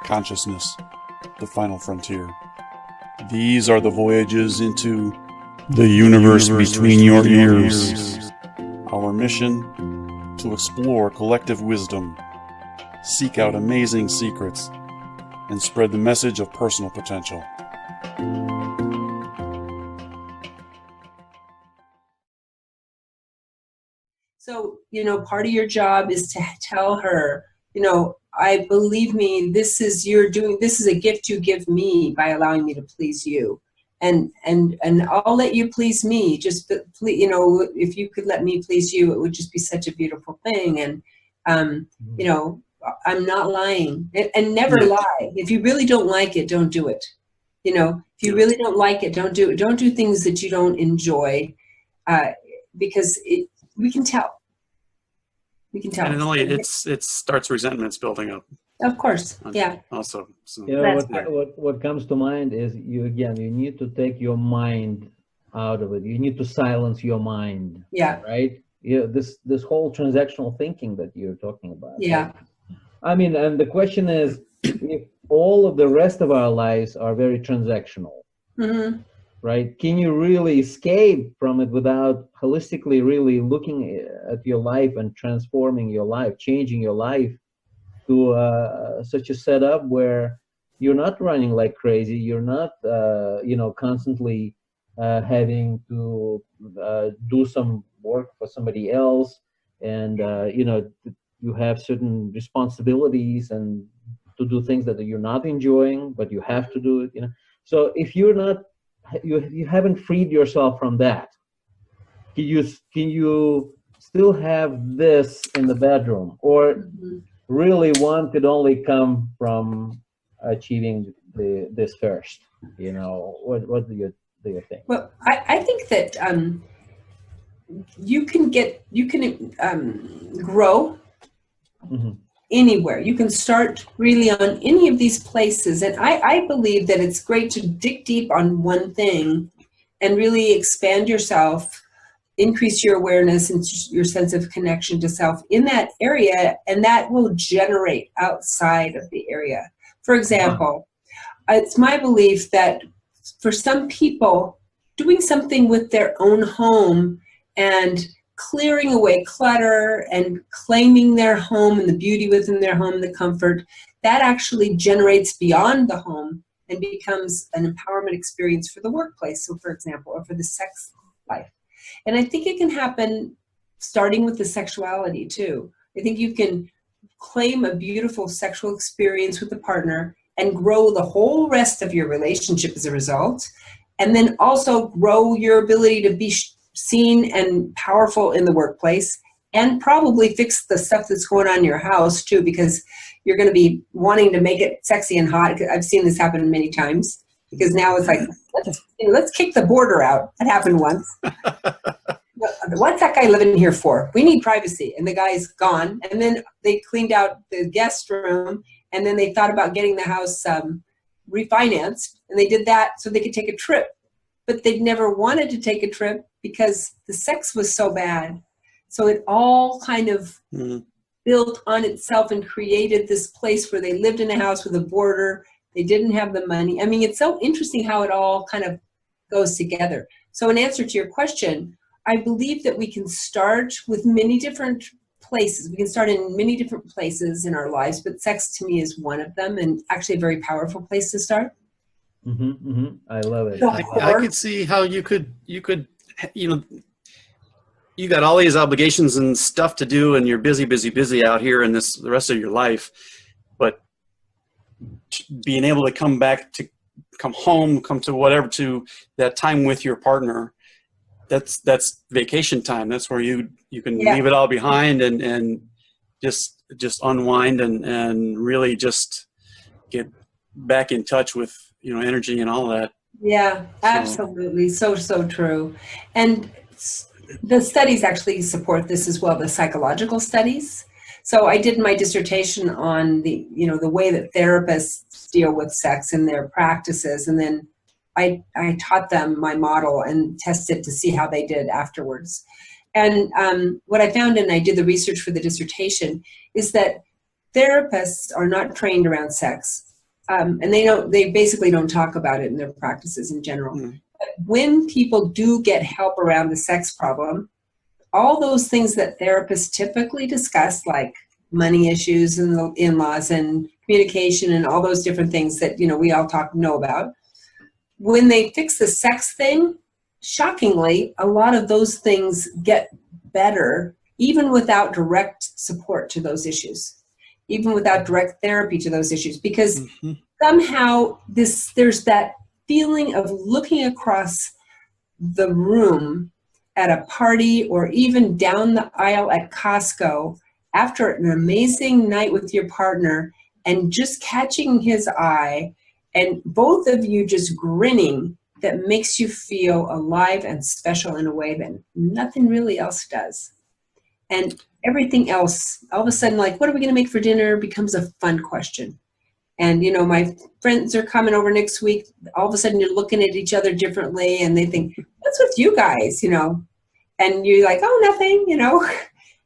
Consciousness, the final frontier. These are the voyages into the universe between your ears. Our mission, to explore collective wisdom, seek out amazing secrets, and spread the message of personal potential. So, part of your job is to tell her, I believe me, this is a gift you give me by allowing me to please you. And I'll let you please me. Just, if you could let me please you, it would just be such a beautiful thing. And, I'm not lying, and never lie. If you really don't like it, don't do it. If you really don't like it, don't do it. Don't do things that you don't enjoy, because we can tell. We can tell. And it starts resentments building up. Of course, yeah. Also, so. What comes to mind is you need to take your mind out of it. You need to silence your mind. Yeah. Right. This whole transactional thinking that you're talking about. Yeah. Right? I mean, and the question is, if all of the rest of our lives are very transactional, mm-hmm. right? Can you really escape from it without holistically really looking at your life and transforming your life, changing your life to such a setup where you're not running like crazy, you're not, constantly having to do some work for somebody else, and, you have certain responsibilities and to do things that you're not enjoying, but you have to do it, So if you're not, you haven't freed yourself from that, can you still have this in the bedroom, or really one could only come from achieving this first? What do you think? Well, I think that you can grow anywhere. You can start really on any of these places, and I believe that it's great to dig deep on one thing and really expand yourself, increase your awareness and your sense of connection to self in that area, and that will generate outside of the area. For example, it's my belief that for some people, doing something with their own home and clearing away clutter and claiming their home and the beauty within their home, the comfort, that actually generates beyond the home and becomes an empowerment experience for the workplace. So for example, or for the sex life. And I think it can happen starting with the sexuality too. I think you can claim a beautiful sexual experience with a partner and grow the whole rest of your relationship as a result. And then also grow your ability to be seen and powerful in the workplace, and probably fix the stuff that's going on in your house too, because you're going to be wanting to make it sexy and hot. I've seen this happen many times, because now it's like, let's kick the border out. That happened once. What's that guy living here for? We need privacy. And the guy's gone. And then they cleaned out the guest room, and then they thought about getting the house refinanced, and they did that so they could take a trip. But they'd never wanted to take a trip because the sex was so bad. So it all kind of built on itself and created this place where they lived in a house with a border. They didn't have the money. I mean, it's so interesting how it all kind of goes together. So in answer to your question, I believe that we can start with many different places. We can start in many different places in our lives, but sex to me is one of them, and actually a very powerful place to start. I love it. I could see how you could, you got all these obligations and stuff to do, and you're busy out here in the rest of your life. But being able to come home, come to whatever, to that time with your partner, that's vacation time. That's where you can leave it all behind and just unwind and really just get back in touch with energy and all that. Yeah, absolutely. So true. And the studies actually support this as well, the psychological studies. So I did my dissertation on the way that therapists deal with sex in their practices. And then I taught them my model and tested to see how they did afterwards. And what I found, and I did the research for the dissertation, is that therapists are not trained around sex. And they basically don't talk about it in their practices in general. But when people do get help around the sex problem, all those things that therapists typically discuss, like money issues and the in-laws and communication and all those different things that, we all know about, when they fix the sex thing, shockingly, a lot of those things get better, even without direct support to those issues, even without direct therapy to those issues, because somehow there's that feeling of looking across the room at a party or even down the aisle at Costco after an amazing night with your partner and just catching his eye and both of you just grinning, that makes you feel alive and special in a way that nothing really else does. And everything else, all of a sudden, like, what are we going to make for dinner becomes a fun question. And, my friends are coming over next week. All of a sudden, you're looking at each other differently, and they think, what's with you guys, And you're like, oh, nothing,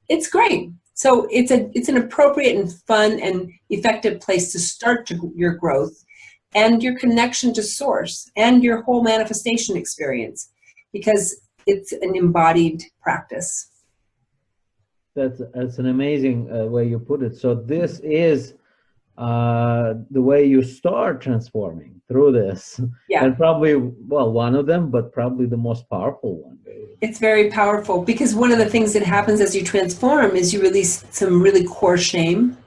It's great. So it's an appropriate and fun and effective place to start your growth and your connection to source and your whole manifestation experience, because it's an embodied practice. That's an amazing way you put it. So this is the way you start transforming through this. Yeah. And probably, one of them, but probably the most powerful one. It's very powerful, because one of the things that happens as you transform is you release some really core shame.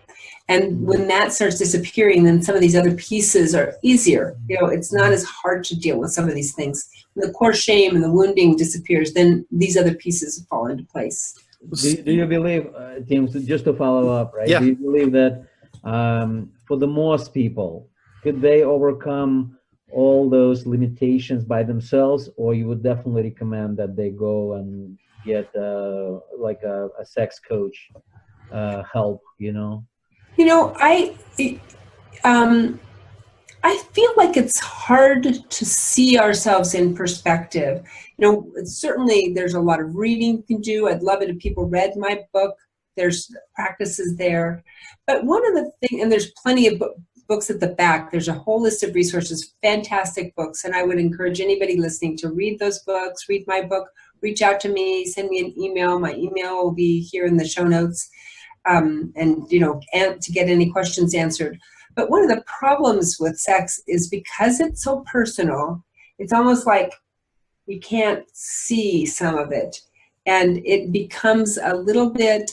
And when that starts disappearing, then some of these other pieces are easier. It's not as hard to deal with some of these things. When the core shame and the wounding disappears, then these other pieces fall into place. Do you believe, Tim, just to follow up, right? Yeah. Do you believe that for the most people, could they overcome all those limitations by themselves, or you would definitely recommend that they go and get like a sex coach help, I feel like it's hard to see ourselves in perspective. Certainly there's a lot of reading you can do. I'd love it if people read my book. There's practices there. But one of the things, and there's plenty of books at the back, there's a whole list of resources, fantastic books. And I would encourage anybody listening to read those books, read my book, reach out to me, send me an email. My email will be here in the show notes. And to get any questions answered. But one of the problems with sex is because it's so personal, it's almost like we can't see some of it. And it becomes a little bit,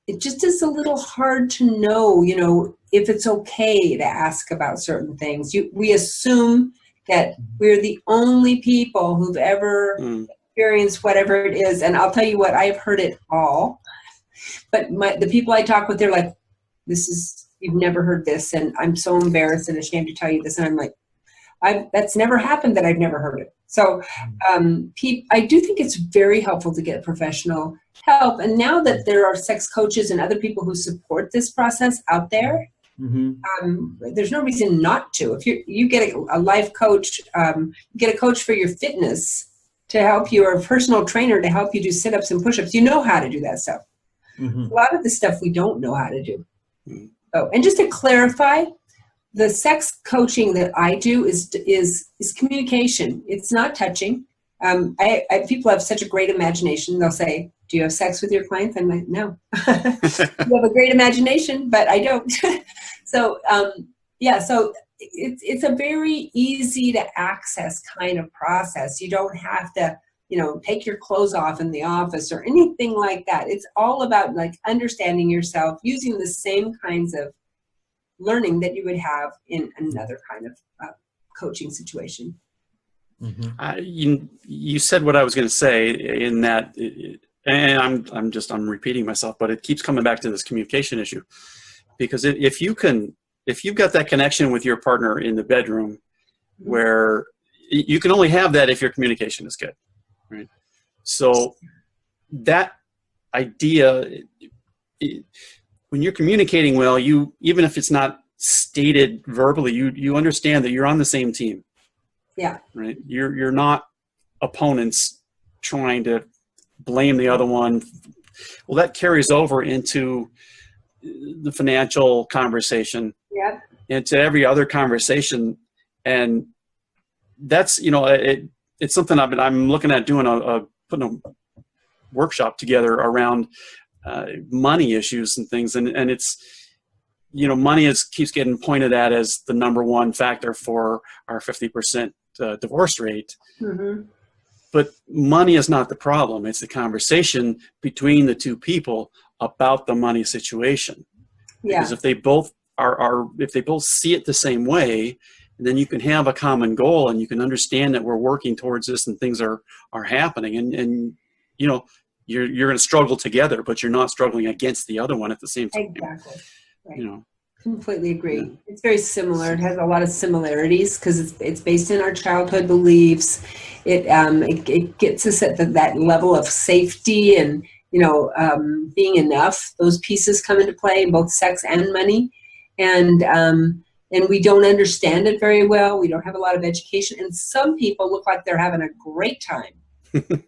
it just is a little hard to know, if it's okay to ask about certain things. We assume that we're the only people who've ever experienced whatever it is. And I'll tell you what, I've heard it all. But the people I talk with, they're like, you've never heard this, and I'm so embarrassed and ashamed to tell you this. And I'm like, that's never happened that I've never heard it. So I do think it's very helpful to get professional help. And now that there are sex coaches and other people who support this process out there, there's no reason not to. If you get a life coach, get a coach for your fitness to help you, or a personal trainer to help you do sit-ups and push-ups, you know how to do that stuff. A lot of the stuff we don't know how to do. Oh, and just to clarify, the sex coaching that I do is communication. It's not touching. People have such a great imagination. They'll say, "Do you have sex with your clients?" I'm like, "No." You have a great imagination, but I don't. So so it's a very easy to access kind of process. You don't have to take your clothes off in the office or anything like that. It's all about understanding yourself, using the same kinds of learning that you would have in another kind of coaching situation. You said what I was going to say in that, and I'm repeating myself, but it keeps coming back to this communication issue, because if you've got that connection with your partner in the bedroom, where you can only have that if your communication is good. Right. So that idea, when you're communicating well, even if it's not stated verbally, you understand that you're on the same team. Yeah. Right. You're not opponents trying to blame the other one. Well, that carries over into the financial conversation, Yep. into every other conversation. And that's, it's something I'm looking at doing putting a workshop together around money issues and things. And it's, money keeps getting pointed at as the number one factor for our 50% divorce rate. Mm-hmm. But money is not the problem. It's the conversation between the two people about the money situation. Yeah. Because if they both if they both see it the same way, then you can have a common goal and you can understand that we're working towards this and things are happening. And you're going to struggle together, but you're not struggling against the other one at the same time. Exactly. Right. Yeah. Completely agree. It's very similar. It has a lot of similarities because it's based in our childhood beliefs. It gets us at that level of safety and being enough. Those pieces come into play in both sex and money, and we don't understand it very well. We don't have a lot of education, and some people look like they're having a great time. And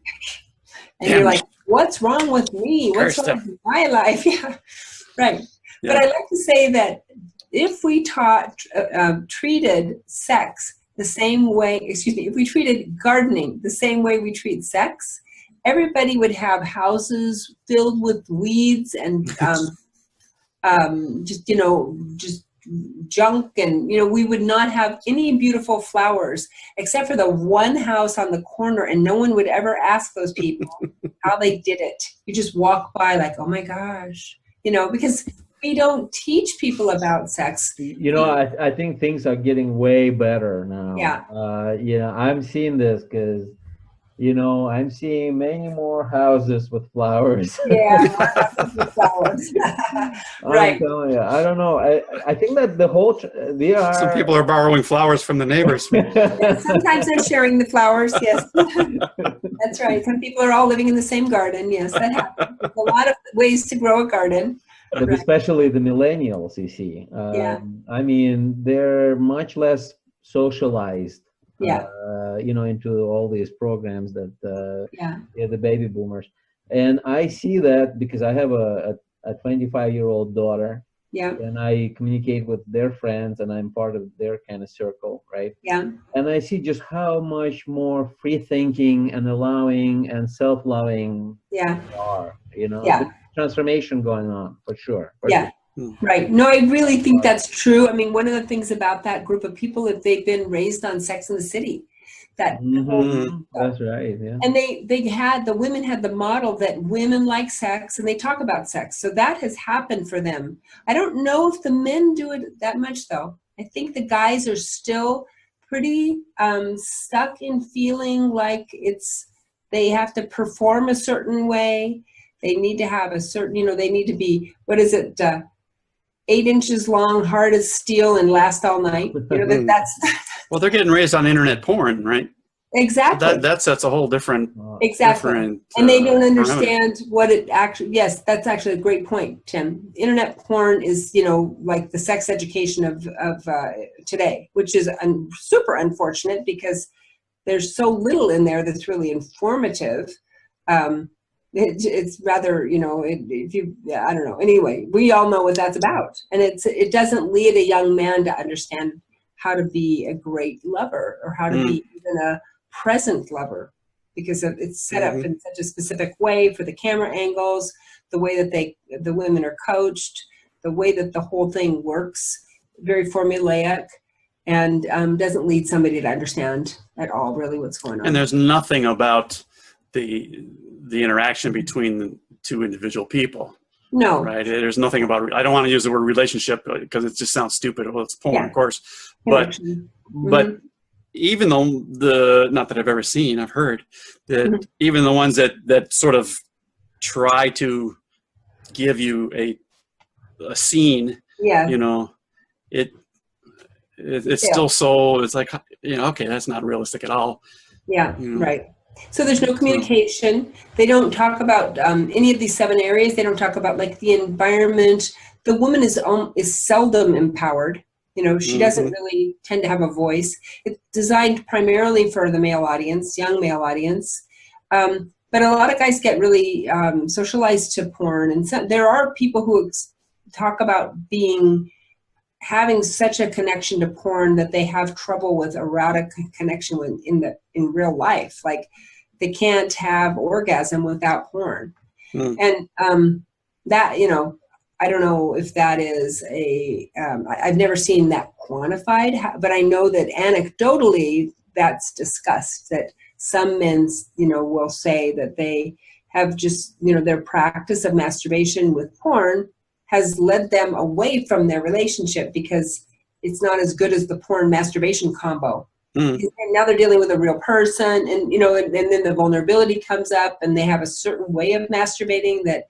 you're like, what's wrong with me? What's wrong with my life? Yeah, right. Yeah. But I like to say that if we treated sex the same way, if we treated gardening the same way we treat sex, everybody would have houses filled with weeds and just junk, and we would not have any beautiful flowers except for the one house on the corner, and no one would ever ask those people how they did it. You just walk by like, oh my gosh, because we don't teach people about sex. I think things are getting way better now. Yeah. I'm seeing this because, I'm seeing many more houses with flowers. Yeah, more houses with flowers. Right. I'm telling you, I don't know. I think that some people are borrowing flowers from the neighbors. Sometimes they're sharing the flowers. Yes, that's right. Some people are all living in the same garden. Yes, that happens. There's a lot of ways to grow a garden. But especially the millennials, you see. I mean, they're much less socialized, into all these programs that the baby boomers. And I see that because I have a 25-year-old daughter. Yeah. And I communicate with their friends, and I'm part of their kind of circle, right? Yeah. And I see just how much more free thinking and allowing and self-loving they are, Yeah. Transformation going on for sure. Right. No, I really think that's true. I mean, one of the things about that group of people, if they've been raised on Sex and the City, that that's right. Yeah. And the women had the model that women like sex and they talk about sex. So that has happened for them. I don't know if the men do it that much though. I think the guys are still pretty stuck in feeling like they have to perform a certain way. They need to have a certain, they need to be, 8 inches long, hard as steel, and last all night. That's. Well, they're getting raised on internet porn, right? Exactly. So that's a whole different. Exactly. Different, and they don't understand what it actually. Yes, that's actually a great point, Tim. Internet porn is, like the sex education of today, which is super unfortunate because there's so little in there that's really informative. It's rather, I don't know. Anyway, we all know what that's about. And it doesn't lead a young man to understand how to be a great lover or how to be even a present lover because it's set up in such a specific way for the camera angles, the way that the women are coached, the way that the whole thing works, very formulaic, and doesn't lead somebody to understand at all really what's going on. And there's nothing about the interaction between the two individual people. No. Right. There's nothing about, I don't want to use the word relationship because it just sounds stupid. Well, it's porn, of course. But even though not that I've ever seen, I've heard that even the ones that sort of try to give you a scene, it's still so, it's like, okay, that's not realistic at all. Yeah. Right. So there's no communication. They don't talk about any of these 7 areas. They don't talk about like the environment. The woman is seldom empowered. She doesn't really tend to have a voice. It's designed primarily for the male audience, young male audience. But a lot of guys get really socialized to porn, and so, there are people who talk about having such a connection to porn that they have trouble with erotic connection in real life. Like they can't have orgasm without porn. And that, you know, I don't know if that is I've never seen that quantified, but I know that anecdotally that's discussed, that some men, you know, will say that they have just, you know, their practice of masturbation with porn has led them away from their relationship because it's not as good as the porn masturbation combo. And now they're dealing with a real person, and, you know, and then the vulnerability comes up, and they have a certain way of masturbating that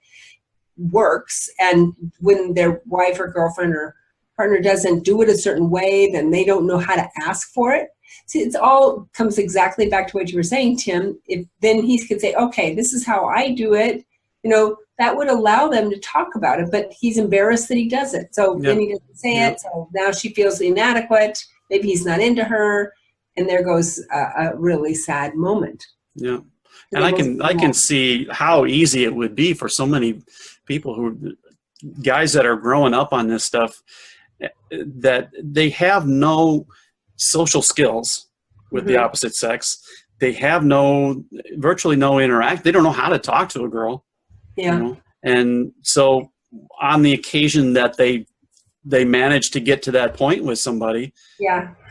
works. And when their wife or girlfriend or partner doesn't do it a certain way, then they don't know how to ask for it. See, it's all comes exactly back to what you were saying, Tim. If then he could say, okay, this is how I do it, you know, that would allow them to talk about it, but he's embarrassed that he does it. So then he doesn't say it. So now she feels inadequate. Maybe he's not into her. And there goes a really sad moment. Yeah. And I can see how easy it would be for so many people guys that are growing up on this stuff, that they have no social skills with the opposite sex. They have virtually no interact. They don't know how to talk to a girl. Yeah. You know? And so on the occasion that they manage to get to that point with somebody,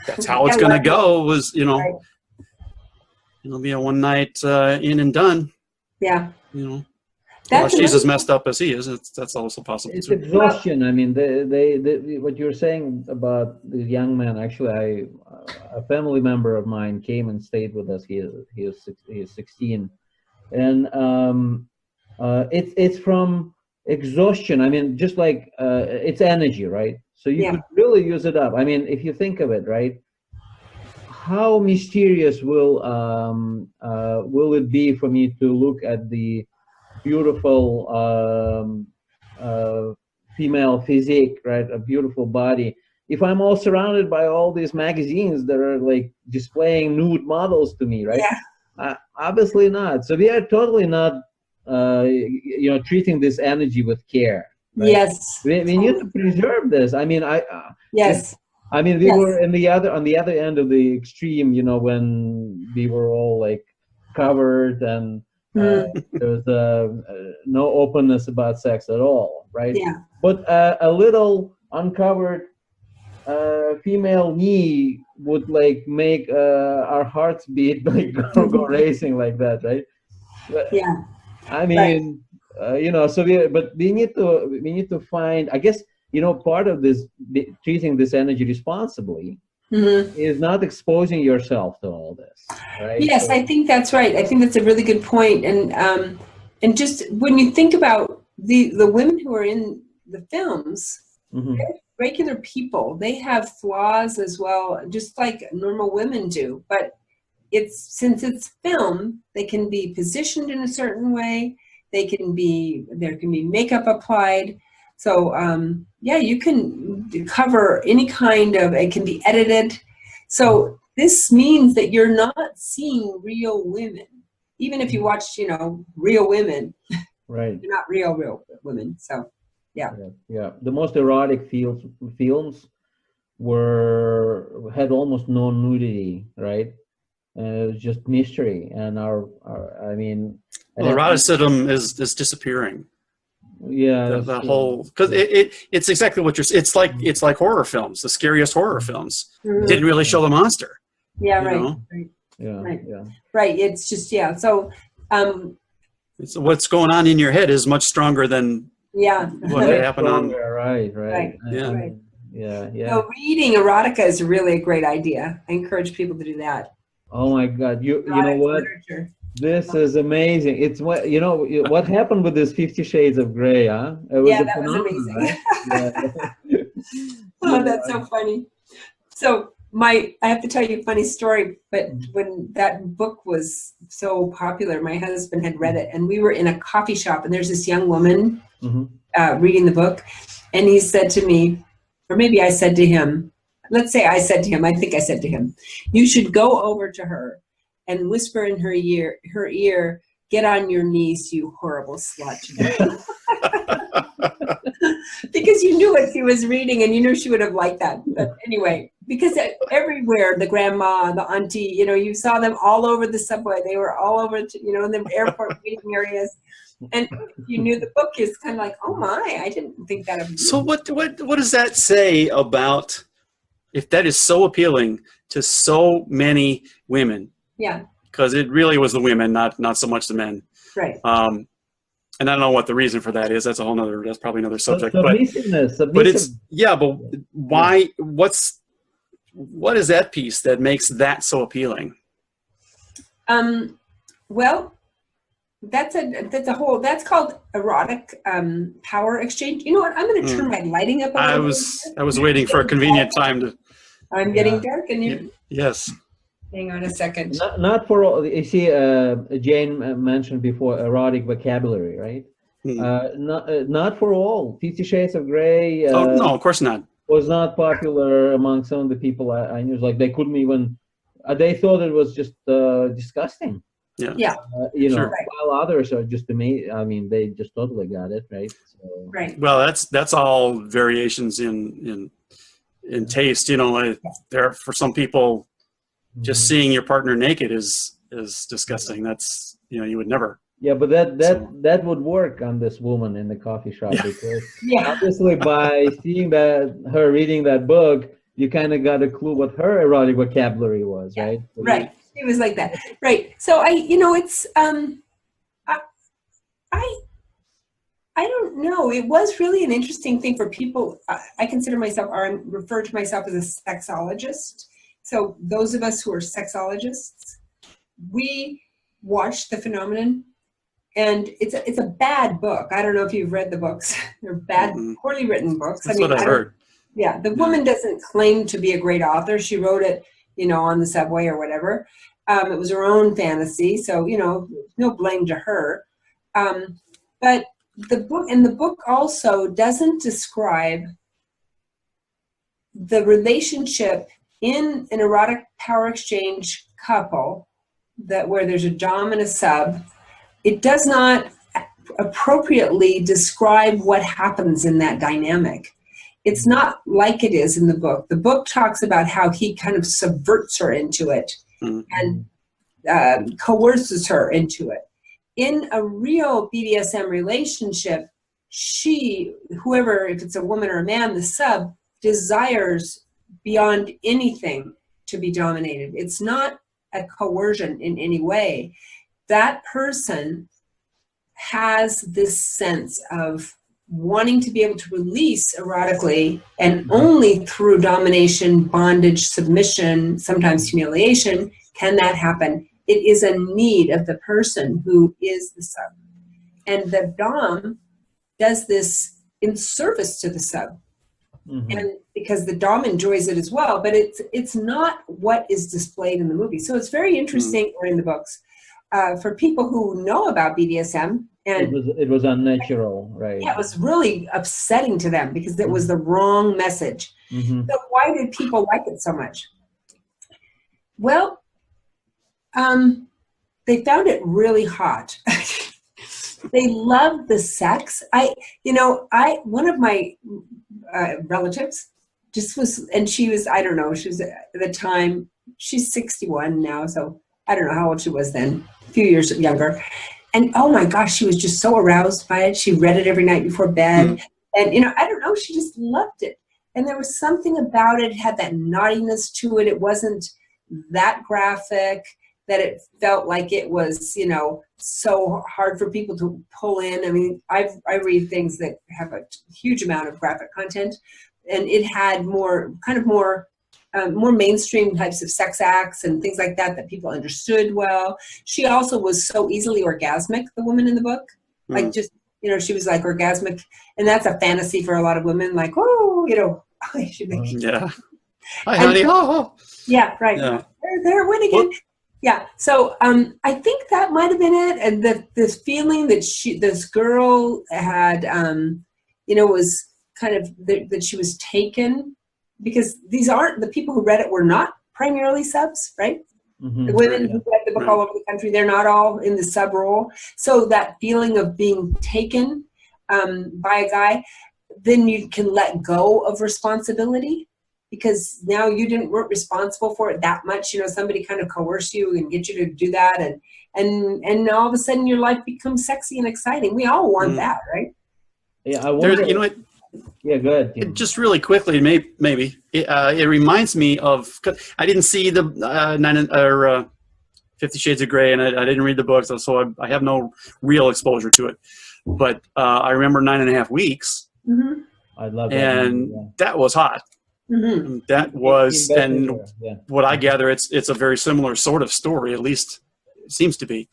that's how it's going to go, was, you know, it'll be a one night in and done. Yeah. You know, unless she's as messed up as he is, that's also possible. It's exhaustion. I mean, what you're saying about the young man, actually, a family member of mine came and stayed with us. He is 16. And it's from exhaustion. I mean, just like it's energy, right? So you could really use it up. I mean, if you think of it, right? How mysterious will it be for me to look at the beautiful female physique, right? A beautiful body, if I'm all surrounded by all these magazines that are like displaying nude models to me, right? Obviously not. So we are totally not you know, treating this energy with care, right? Yes, we need to preserve this. I mean, I mean, we were on the other end of the extreme, you know, when we were all like covered and there was no openness about sex at all, right? But a little uncovered female knee would like make our hearts beat, like go racing like that, right? But, I mean, you know, so we need to find, I guess, you know, part of this treating this energy responsibly is not exposing yourself to all this, right? Yes, so, I think that's right. I think that's a really good point. And just when you think about the women who are in the films, they're regular people. They have flaws as well, just like normal women do. But since it's film, they can be positioned in a certain way. There can be makeup applied. So you can cover any kind of, it can be edited. So this means that you're not seeing real women. Even if you watch, you know, Real Women, right? You're not real women. So yeah. The most erotic films had almost no nudity, right? It was just mystery, and I mean, eroticism is disappearing. The whole, because it's exactly what it's like horror films. The scariest horror films didn't really show the monster. Right. It's just So, so what's going on in your head is much stronger than what happened on. Right. So reading erotica is really a great idea. I encourage people to do that. Oh my God! You know what? Literature. This is amazing. It's what happened with this 50 Shades of Grey, huh? That was amazing. Right? Oh, that's so funny. So I have to tell you a funny story, but when that book was so popular, my husband had read it, and we were in a coffee shop, and there's this young woman reading the book, and he said to me, or maybe I said to him, let's say I said to him, I think I said to him, you should go over to her and whisper in her ear, get on your knees, you horrible slut. Because you knew what she was reading and you knew she would have liked that. But anyway, because everywhere, the grandma, the auntie, you know, you saw them all over the subway. They were all over, you know, in the airport waiting areas. And you knew the book is kind of like, oh my, I didn't think that of you. So what does that say about, if that is so appealing to so many women? Yeah. Because it really was the women, not so much the men. Right. And I don't know what the reason for that is. That's probably another subject. Submissiveness. But it's, yeah, but why, what is that piece that makes that so appealing? Well, that's called erotic power exchange. You know what? I'm going to turn my lighting up. I was waiting for a convenient time to. I'm getting dark, and you. Yes. Hang on a second. Not for all. You see, Jane mentioned before erotic vocabulary, right? Not for all. 50 Shades of Grey. Oh no, of course not. Was not popular among some of the people I knew. Like they couldn't even. They thought it was just disgusting. Yeah. Yeah. You know, Sure. while others are just amazing. I mean, they just totally got it, right? So, Right. Well, that's all variations in taste. You know, there for some people, just seeing your partner naked is disgusting. That's, you know, you would never. Yeah, but that would work on this woman in the coffee shop because obviously by seeing her reading that book, you kind of got a clue what her erotic vocabulary was, right? So right. It was like that. Right. So it's I don't know. It was really an interesting thing for people. I consider myself, or I refer to myself as a sexologist. So those of us who are sexologists, we watch the phenomenon, and it's a bad book. I don't know if you've read the books. They're bad, poorly written books. That's what I've heard. Yeah, the woman doesn't claim to be a great author. She wrote it, you know, on the subway or whatever. It was her own fantasy, so, you know, no blame to her. But the book also doesn't describe the relationship in an erotic power exchange couple where there's a dom and a sub. It does not appropriately describe what happens in that dynamic. It's not like it is in the book. The book talks about how he kind of subverts her into it and coerces her into it. In a real BDSM relationship, whoever, if it's a woman or a man, the sub desires beyond anything to be dominated. It's not a coercion in any way. That person has this sense of wanting to be able to release erotically, and only through domination, bondage, submission, sometimes humiliation, can that happen. It is a need of the person who is the sub. And the dom does this in service to the sub. And because the dom enjoys it as well, but it's not what is displayed in the movie. So it's very interesting, or in the books, for people who know about BDSM. And it was unnatural, right? Yeah, it was really upsetting to them because it was the wrong message. So why did people like it so much? Well, they found it really hot. They loved the sex. One of my relatives and she was, I don't know, she was at the time, she's 61 now, so I don't know how old she was then, a few years younger. And oh my gosh, she was just so aroused by it. She read it every night before bed. And, I don't know, she just loved it. And there was something about it, had that naughtiness to it. It wasn't that graphic, that it felt like it was, so hard for people to pull in. I mean, I read things that have a huge amount of graphic content, and it had more mainstream types of sex acts and things like that people understood well. She also was so easily orgasmic, the woman in the book. Like just, she was like orgasmic, and that's a fantasy for a lot of women, like, oh, yeah. Hi, honey. Yeah, right. Yeah. They're winning again. Yeah. So I think that might have been it. And this feeling that this girl had, was kind of that she was taken, because the people who read it were not primarily subs, right? The women who read the book all over the country. They're not all in the sub role. So that feeling of being taken by a guy, then you can let go of responsibility, because now you weren't responsible for it that much. Somebody kind of coerced you and get you to do that, and all of a sudden your life becomes sexy and exciting. We all want that, right? Yeah, I wonder. Yeah, go ahead. It just really quickly, maybe it reminds me of. I didn't see the 50 Shades of Grey, and I didn't read the books, so I have no real exposure to it. But I remember 9.5 Weeks. Mm-hmm. I love that. And that was hot. Mm-hmm. That was, and what I gather, it's a very similar sort of story. At least it seems to be.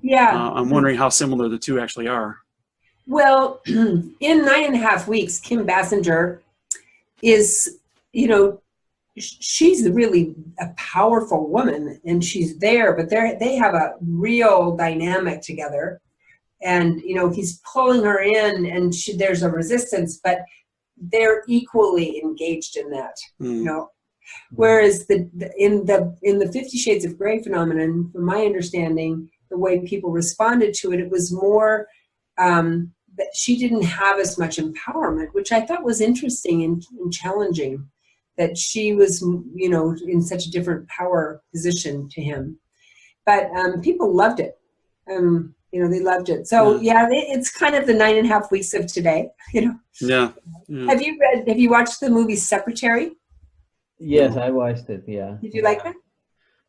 Yeah. I'm wondering how similar the two actually are. Well, in 9.5 Weeks, Kim Basinger is, she's really a powerful woman, and she's there, but they have a real dynamic together. And, he's pulling her in, and there's a resistance, but they're equally engaged in that, Whereas in the 50 Shades of Grey phenomenon, from my understanding, the way people responded to it, it was more that she didn't have as much empowerment, which I thought was interesting and challenging, that she was, in such a different power position to him. But people loved it. They loved it. So it's kind of the 9.5 Weeks of today. Yeah. Have you watched the movie Secretary? Yes, I watched it. Yeah. Did you like that?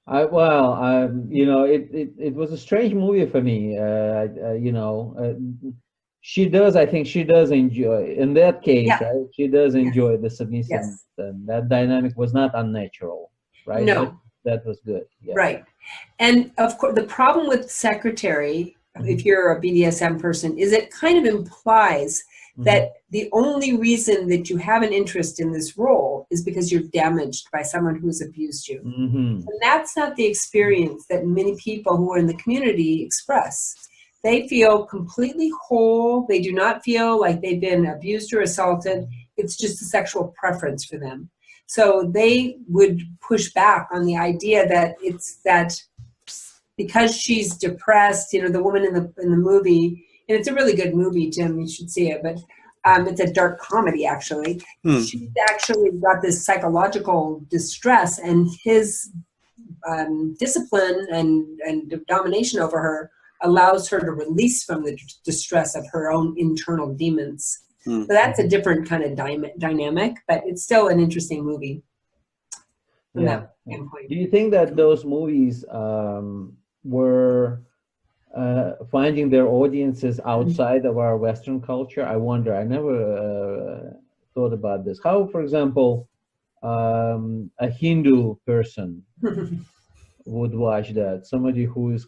It was a strange movie for me. I think she does enjoy, in that case, right? She does enjoy the submissiveness, and that dynamic was not unnatural, right? No. That was good. Yeah. Right. And of course, the problem with Secretary, if you're a BDSM person, is it kind of implies that the only reason that you have an interest in this role is because you're damaged by someone who's abused you. And that's not the experience that many people who are in the community express. They feel completely whole. They do not feel like they've been abused or assaulted. It's just a sexual preference for them. So they would push back on the idea that it's that because she's depressed, the woman in the movie, and it's a really good movie, Tim, you should see it, but it's a dark comedy, actually. She's actually got this psychological distress, and his discipline and domination over her allows her to release from the distress of her own internal demons. So that's a different kind of dynamic, but it's still an interesting movie from that standpoint. Do you think that those movies were finding their audiences outside of our Western culture? I wonder. I never thought about this. How, for example, a Hindu person would watch that? Somebody who is,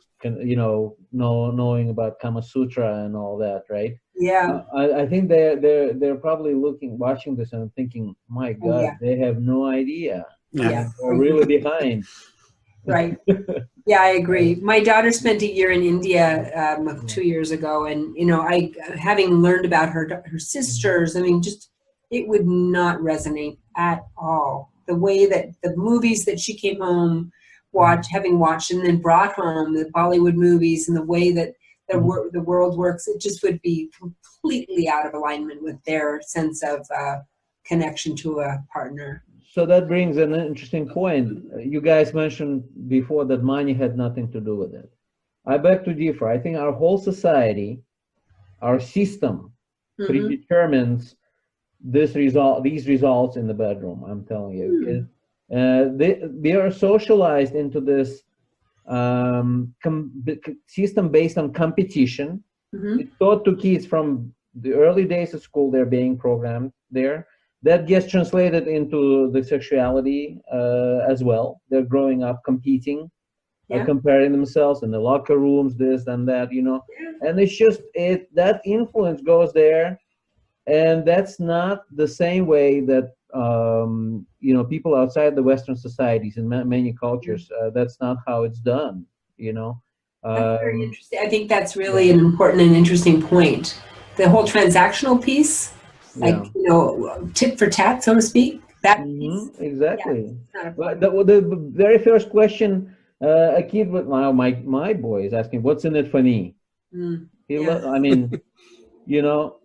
knowing about Kama Sutra and all that, right? Yeah. I think they're probably watching this and thinking, my God, they have no idea. Yeah. They're really behind. Right. Yeah, I agree. My daughter spent a year in India 2 years ago, and I, having learned about her sisters, it would not resonate at all. The way that the movies that she came home having watched and then brought home, the Bollywood movies, and the way that the world works, it just would be completely out of alignment with their sense of connection to a partner. So that brings an interesting point. You guys mentioned before that money had nothing to do with it. I beg to differ. I think our whole society, our system, predetermines these results in the bedroom. I'm telling you, they are socialized into this system based on competition. It's taught to kids from the early days of school. They're being programmed there. That gets translated into the sexuality as well. They're growing up competing, comparing themselves in the locker rooms, this and that, and it's just that influence goes there, and that's not the same way that people outside the Western societies in many cultures. That's not how it's done. That's very interesting. I think that's really an important and interesting point. The whole transactional piece. Tit for tat, so to speak. That exactly. But the very first question a kid with my boy is asking, "What's in it for me?" I mean, you know,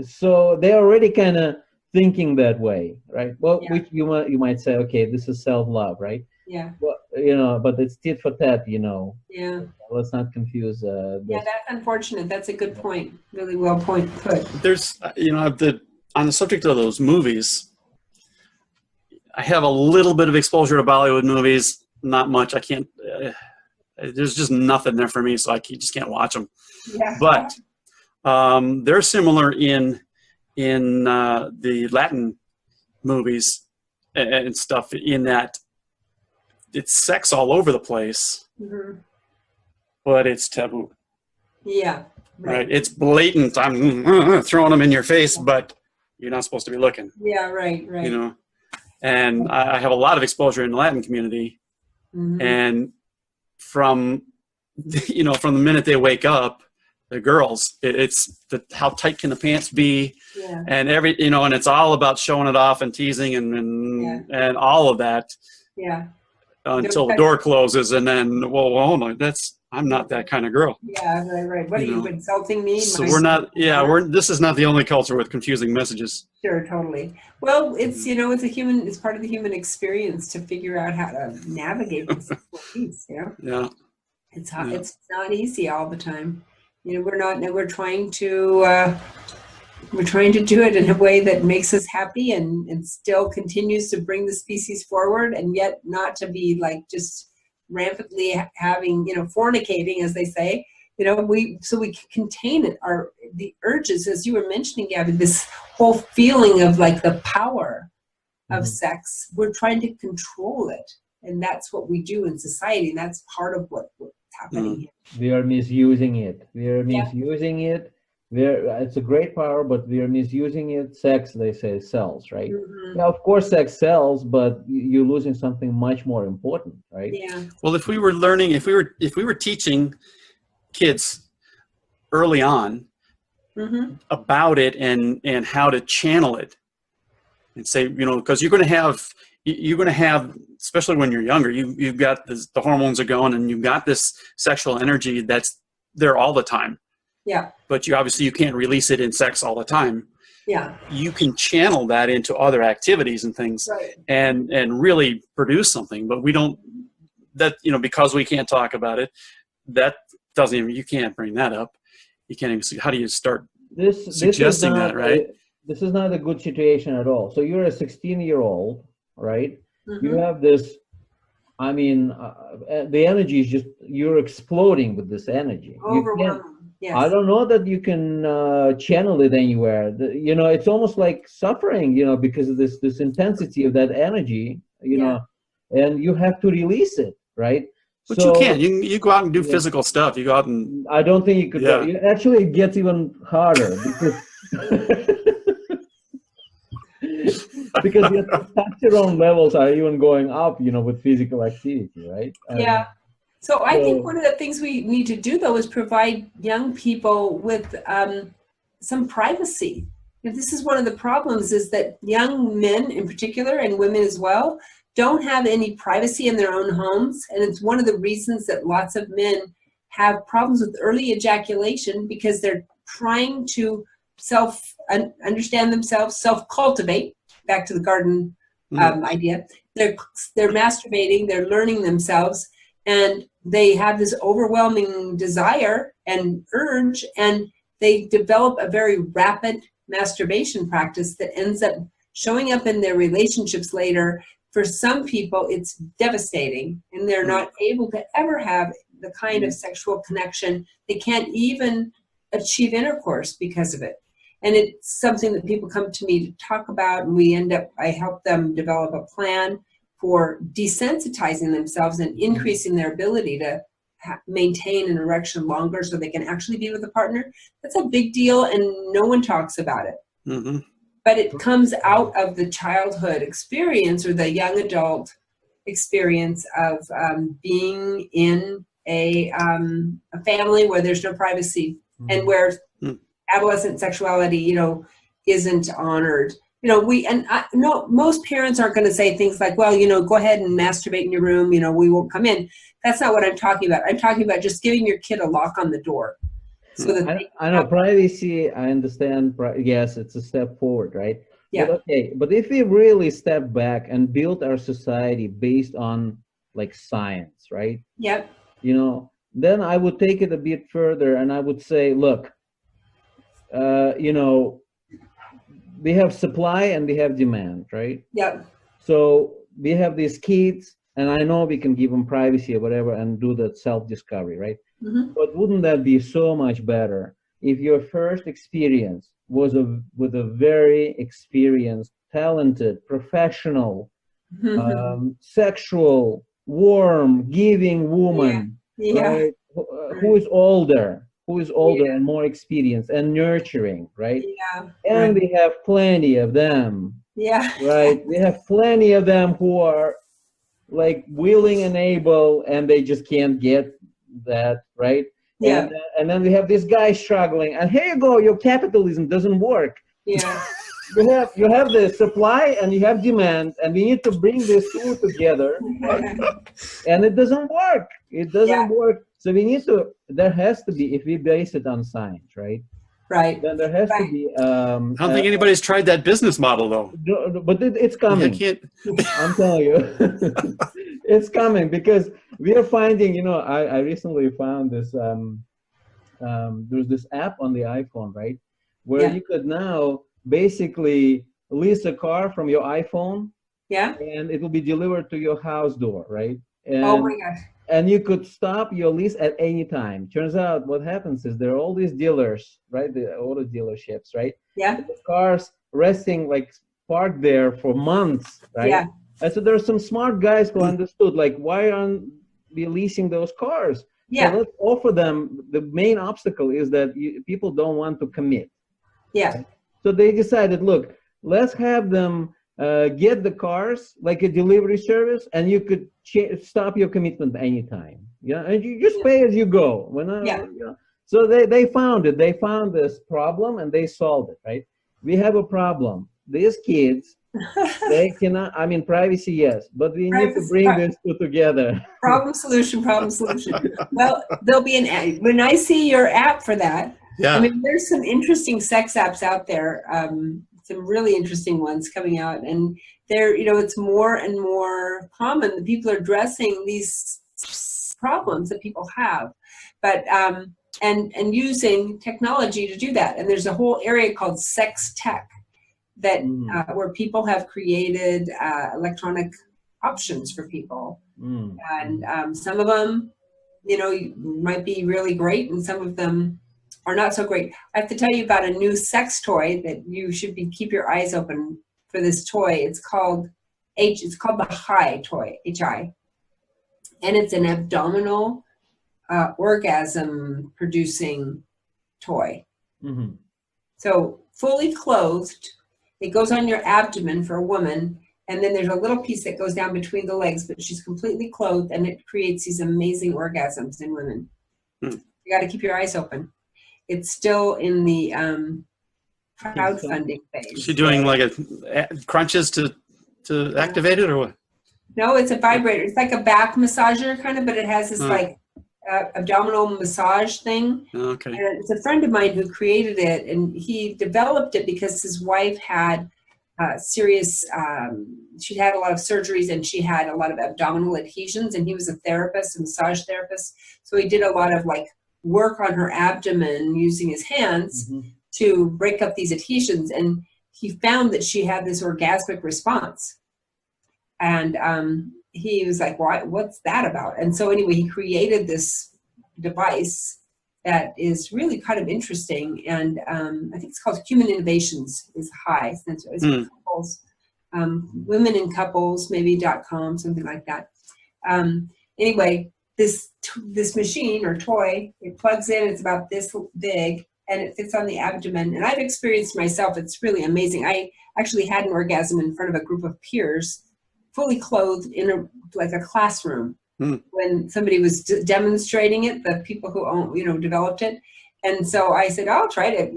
so they're already kind of thinking that way, right? Well, which you might say, okay, this is self-love, right? Yeah. Well, you know, but it's tit for tat, you know. Yeah. Let's not confuse. Yeah, that's unfortunate. That's a good point. Really well put. There's, you know, on the subject of those movies, I have a little bit of exposure to Bollywood movies. Not much. I can't. There's just nothing there for me, so I just can't watch them. Yeah. But they're similar in the Latin movies and stuff, in that it's sex all over the place, but it's taboo. Yeah. Right. It's blatant. I'm throwing them in your face, but you're not supposed to be looking. Yeah. Right. Right. You know, and I have a lot of exposure in the Latin community, and from the minute they wake up, the girls, it's how tight can the pants be, and and it's all about showing it off and teasing and all of that. Yeah. Until the door closes, and then, well, no, I'm not that kind of girl. Yeah, right. What are you insulting me? So we're not. Yeah, this is not the only culture with confusing messages. Sure, totally. Well, it's it's part of the human experience to figure out how to navigate this piece. Yeah. It's not easy all the time. We're trying to do it in a way that makes us happy and still continues to bring the species forward, and yet not to be like just rampantly having, fornicating, as they say, we can contain it. The urges, as you were mentioning, Gabi, this whole feeling of like the power of sex, we're trying to control it. And that's what we do in society. And that's part of what's happening here. We are misusing it. It's a great power, but we are misusing it. Sex, they say, sells, right? Now, of course, sex sells, but you're losing something much more important, right? Yeah. Well, if we were teaching kids early on about it and how to channel it, and say, because you're going to have, especially when you're younger, you've got the hormones are going, and you've got this sexual energy that's there all the time. Yeah. But you can't release it in sex all the time. Yeah. You can channel that into other activities and things, right, and really produce something. But we don't, because we can't talk about it, that doesn't even, you can't bring that up. You can't even see, how do you start suggesting that, right? This is not a good situation at all. So you're a 16-year-old, right? You have this, the energy is just, you're exploding with this energy. Overwhelming. Yes. I don't know that you can channel it anywhere. It's almost like suffering, because of this intensity of that energy, and you have to release it, right? But you can. You go out and do physical stuff. You go out and... I don't think you could. Actually, it gets even harder because your testosterone levels are even going up, with physical activity, right? Yeah. So I think one of the things we need to do, though, is provide young people with some privacy. This is one of the problems, is that young men in particular, and women as well, don't have any privacy in their own homes. And it's one of the reasons that lots of men have problems with early ejaculation, because they're trying to understand themselves, self-cultivate, back to the garden idea. They're masturbating, they're learning themselves, and they have this overwhelming desire and urge, and they develop a very rapid masturbation practice that ends up showing up in their relationships later. For some people, it's devastating, and they're not able to ever have the kind of sexual connection. They can't even achieve intercourse because of it. And it's something that people come to me to talk about, and I help them develop a plan for desensitizing themselves and increasing their ability to maintain an erection longer so they can actually be with a partner. That's a big deal, and no one talks about it. But it comes out of the childhood experience or the young adult experience of being in a family where there's no privacy and where adolescent sexuality, isn't honored. you know, no, most parents aren't going to say things like, well, you know, go ahead and masturbate in your room, you know, we won't come in. That's not what I'm talking about. I'm talking about just giving your kid a lock on the door. So that I know privacy, I understand. Yes, it's a step forward, right? Yeah. But okay, but if we really step back and build our society based on like science, right? Yep. You know, then I would take it a bit further and I would say, look, you know, we have supply and we have demand, right? Yep. So we have these kids, and I know we can give them privacy or whatever and do that self-discovery, right? Mm-hmm. But wouldn't that be so much better if your first experience was with a very experienced, talented, professional, sexual, warm, giving woman, Yeah. right? Who is older, and more experienced and nurturing, right? Yeah. And we have plenty of them, Yeah. right? We have plenty of them who are like willing and able, and they just can't get that, right? Yeah. And then we have this guy struggling, and here you go, your capitalism doesn't work. Yeah. You have the supply and you have demand, and we need to bring these two together, right? And it doesn't work. It doesn't work. So we need to. There has to be, if we base it on science, right? Right. Then there has to be. I don't think anybody's tried that business model though. But it's coming. I'm telling you, it's coming, because we are finding. You know, I recently found this. There's this app on the iPhone, right, where you could now basically lease a car from your iPhone. Yeah. And it will be delivered to your house door, right? And, oh my gosh. And you could stop your lease at any time. Turns out what happens is there are all these dealers, right? The auto dealerships, right? Yeah. The cars resting like parked there for months, right? Yeah. And so there are some smart guys who understood, like, why aren't we leasing those cars? Yeah. So let's offer them. The main obstacle is that people don't want to commit. Yeah. Right? So they decided, look, let's have them get the cars like a delivery service, and you could stop your commitment anytime. Yeah, and you just pay as you go. So they found it. They found this problem and they solved it. Right? We have a problem. These kids, they cannot. I mean, privacy, yes, but we need to bring these two together. Problem solution. Well, there'll be when I see your app for that. Yeah. I mean, there's some interesting sex apps out there. Some really interesting ones coming out, and they're, you know, it's more and more common that people are addressing these problems that people have, but and using technology to do that. And there's a whole area called sex tech that where people have created electronic options for people, and some of them, you know, might be really great, and some of them are not so great. I have to tell you about a new sex toy that you should keep your eyes open for. This toy. It's called the Hi toy, HI, and it's an abdominal orgasm producing toy. Mm-hmm. So fully clothed, it goes on your abdomen for a woman, and then there's a little piece that goes down between the legs, but she's completely clothed, and it creates these amazing orgasms in women. You got to keep your eyes open. It's still in the crowdfunding phase. Is she doing like crunches to activate it, or what? No, it's a vibrator. It's like a back massager kind of, but it has this like abdominal massage thing. Okay. And it's a friend of mine who created it, and he developed it because his wife had serious, she'd had a lot of surgeries, and she had a lot of abdominal adhesions, and he was a therapist, a massage therapist. So he did a lot of like work on her abdomen using his hands to break up these adhesions, and he found that she had this orgasmic response, and he was like, what's that about? And so anyway, he created this device that is really kind of interesting, and I think it's called Human Innovations is High. It's couples, women in couples, maybe.com, something like that. Anyway, this machine or toy, it plugs in, it's about this big, and it fits on the abdomen. And I've experienced myself, it's really amazing. I actually had an orgasm in front of a group of peers, fully clothed in like a classroom when somebody was demonstrating it, the people who developed it. And so I said, I'll try it.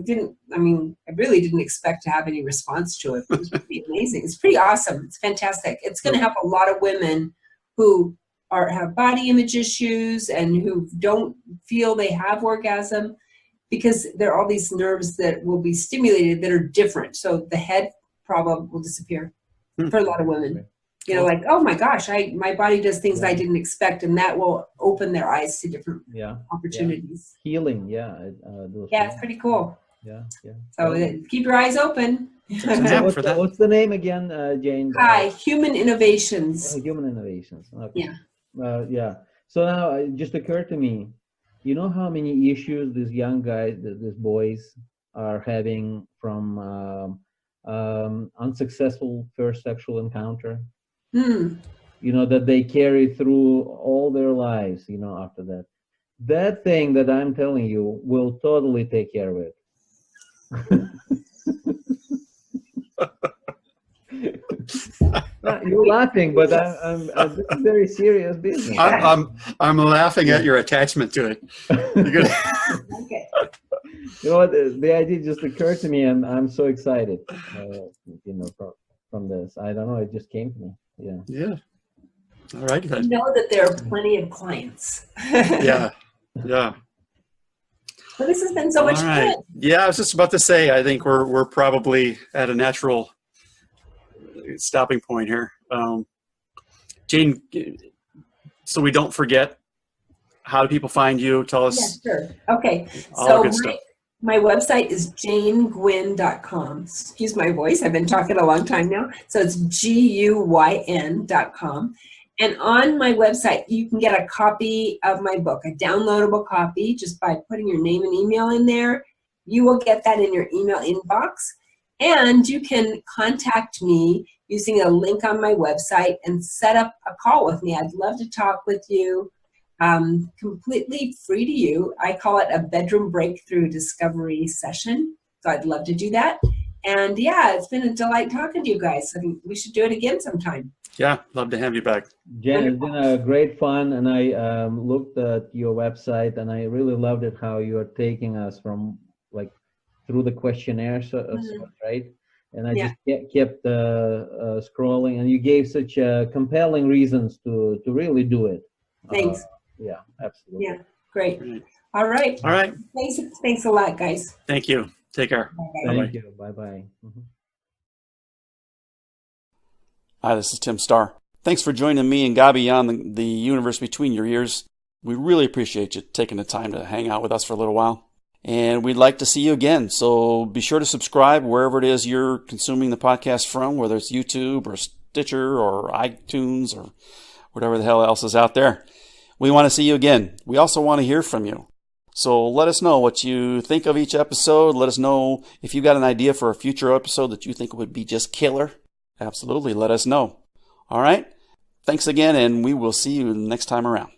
I really didn't expect to have any response to it. It was pretty amazing. It's pretty awesome. It's fantastic. It's going to help a lot of women who have body image issues and who don't feel they have orgasm, because there are all these nerves that will be stimulated that are different. So the head problem will disappear for a lot of women. You know, like, oh my gosh, my body does things I didn't expect, and that will open their eyes to different opportunities. Healing, it's pretty cool. Yeah. So keep your eyes open. What's the name again, Jane? Hi, Human Innovations. Human Innovations. Okay. Yeah. So now it just occurred to me, you know how many issues these young guys, these boys are having from unsuccessful first sexual encounter? You know, that they carry through all their lives, you know, after that. That thing that I'm telling you will totally take care of it. You're laughing, but I'm this is very serious business. I'm laughing at your attachment to it. Okay. You know what? The idea just occurred to me, and I'm so excited. You know, from this, I don't know. It just came to me. Yeah. All right. Then. Know that there are plenty of clients. Yeah. Well, this has been so much fun. Yeah, I was just about to say, I think we're probably at a natural stopping point here. Jane, so we don't forget, how do people find you? Tell us. Yeah, sure. Okay. So my website is janeguyn.com. Excuse my voice. I've been talking a long time now. So it's GUYN.com. And on my website, you can get a copy of my book, a downloadable copy, just by putting your name and email in there. You will get that in your email inbox. And you can contact me using a link on my website and set up a call with me. I'd love to talk with you. Completely free to you. I call it a bedroom breakthrough discovery session. So I'd love to do that. And yeah, it's been a delight talking to you guys. I think we should do it again sometime. Yeah, love to have you back. Jen, it's been a great fun, and I looked at your website, and I really loved it how you are taking us from like through the questionnaire, right? And I just kept scrolling, and you gave such compelling reasons to really do it. Thanks. Yeah, absolutely. Yeah, great. All right. Thanks a lot, guys. Thank you. Take care. Bye-bye. Thank you. Bye-bye. Hi, this is Tim Starr. Thanks for joining me and Gabi on the universe between your ears. We really appreciate you taking the time to hang out with us for a little while. And we'd like to see you again. So be sure to subscribe wherever it is you're consuming the podcast from, whether it's YouTube or Stitcher or iTunes or whatever the hell else is out there. We want to see you again. We also want to hear from you. So let us know what you think of each episode. Let us know if you've got an idea for a future episode that you think would be just killer. Absolutely, let us know. All right? Thanks again, and we will see you next time around.